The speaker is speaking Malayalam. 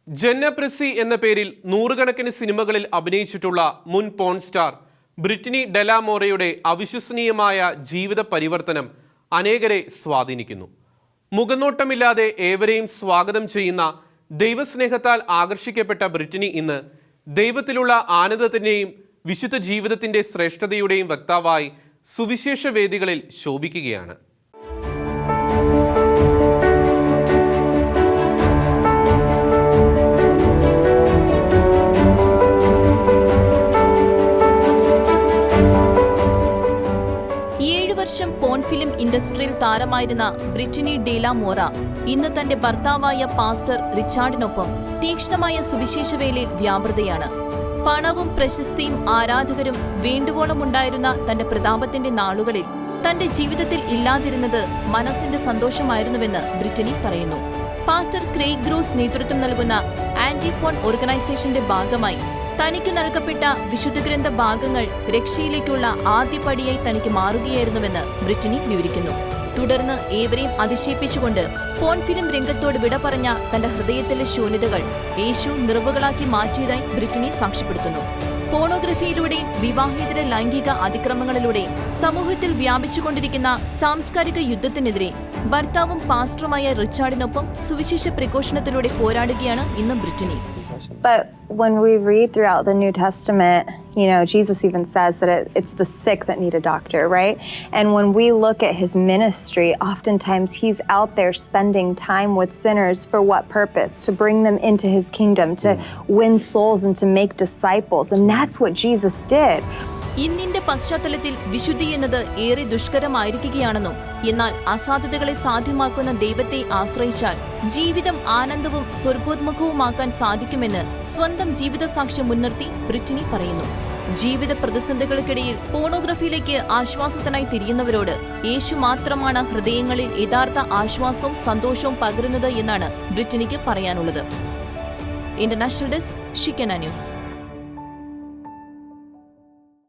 ജന്നപ്രസി എന്ന പേരിൽ നൂറുകണക്കിന് സിനിമകളിൽ അഭിനയിച്ചിട്ടുള്ള മുൻ പോൺ സ്റ്റാർ ബ്രിറ്റനി ഡെലാമോറയുടെ അവിശ്വസനീയമായ ജീവിത പരിവർത്തനം അനേകരെ സ്വാധീനിക്കുന്നു. മുഖനോട്ടമില്ലാതെ ഏവരെയും സ്വാഗതം ചെയ്യുന്ന ദൈവസ്നേഹത്താൽ ആകർഷിക്കപ്പെട്ട ബ്രിറ്റനി ഇന്ന് ദൈവത്തിലുള്ള ആനന്ദത്തിൻ്റെയും വിശുദ്ധ ജീവിതത്തിൻ്റെ ശ്രേഷ്ഠതയുടെയും വക്താവായി സുവിശേഷ വേദികളിൽ ശോഭിക്കുകയാണ്. വർഷം പോൺ ഫിലിം ഇൻഡസ്ട്രിയിൽ താരമായിരുന്ന ബ്രിറ്റനി ഡെലാമോറ ഇന്ന് തന്റെ ഭർത്താവായ പാസ്റ്റർ റിച്ചാർഡിനൊപ്പം തീക്ഷ്ണമായ സുവിശേഷവേലയിൽ വ്യാപൃതയാണ്. പണവും പ്രശസ്തിയും ആരാധകരും വേണ്ടുവോളം ഉണ്ടായിരുന്ന തന്റെ പ്രതാപത്തിന്റെ നാളുകളിൽ തന്റെ ജീവിതത്തിൽ ഇല്ലാതിരുന്നത് മനസ്സിന്റെ സന്തോഷമായിരുന്നുവെന്ന് ബ്രിറ്റനി പറയുന്നു. പാസ്റ്റർ ക്രെയ്ഗ് ഗ്രൂസ് നേതൃത്വം നൽകുന്ന ആന്റി പോൺ ഓർഗനൈസേഷന്റെ ഭാഗമായി തനിക്കു നൽകപ്പെട്ട വിശുദ്ധഗ്രന്ഥ ഭാഗങ്ങൾ രക്ഷയിലേക്കുള്ള ആദ്യപടിയായി തനിക്ക് മാറുകയായിരുന്നുവെന്ന് ബ്രിറ്റനി വിവരിക്കുന്നു. തുടർന്ന് ഏവരെയും അതിശയിപ്പിച്ചുകൊണ്ട് പോൺ ഫിലിം രംഗത്തോട് വിട പറഞ്ഞ തന്റെ ഹൃദയത്തിലെ ശൂന്യതകൾ യേശു നിറവുകളാക്കി മാറ്റിയതായി ബ്രിറ്റനി സാക്ഷ്യപ്പെടുത്തുന്നു. പോണോഗ്രഫിയിലൂടെയും വിവാഹേതര ലൈംഗിക അതിക്രമങ്ങളിലൂടെയും സമൂഹത്തിൽ വ്യാപിച്ചുകൊണ്ടിരിക്കുന്ന സാംസ്കാരിക യുദ്ധത്തിനെതിരെ ഭർത്താവും പാസ്റ്ററുമായ റിച്ചാർഡിനൊപ്പം സുവിശേഷ പ്രഘോഷണത്തിലൂടെ പോരാടുകയാണ് ഇന്ന് ബ്രിറ്റനി. But when we read throughout the New Testament, Jesus even says that it's the sick that need a doctor, right? And when we look at his ministry, oftentimes he's out there spending time with sinners for what purpose? To bring them into his kingdom, to win souls and to make disciples. And that's what Jesus did. ഇന്നിന്റെ പശ്ചാത്തലത്തിൽ വിശുദ്ധി എന്നത് ഏറെ ദുഷ്കരമായിരിക്കുകയാണെന്നും എന്നാൽ അസാധ്യതകളെ സാധ്യമാക്കുന്ന ദൈവത്തെ ആശ്രയിച്ചാൽ ജീവിതം ആനന്ദവും സ്വർഗോന്മുഖവുമാക്കാൻ സാധിക്കുമെന്ന് സ്വന്തം ജീവിത സാക്ഷ്യം മുൻനിർത്തി ബ്രിറ്റനി പറയുന്നു. ജീവിത പ്രതിസന്ധികൾക്കിടയിൽ പോണോഗ്രഫിയിലേക്ക് ആശ്വാസത്തിനായി തിരിയുന്നവരോട് യേശു മാത്രമാണ് ഹൃദയങ്ങളിൽ യഥാർത്ഥ ആശ്വാസവും സന്തോഷവും പകരുന്നത് എന്നാണ് ബ്രിറ്റനിക്ക് പറയാനുള്ളത്. ഇന്റർനാഷണൽ ഡെസ്ക് ഷിക്കന ന്യൂസ്.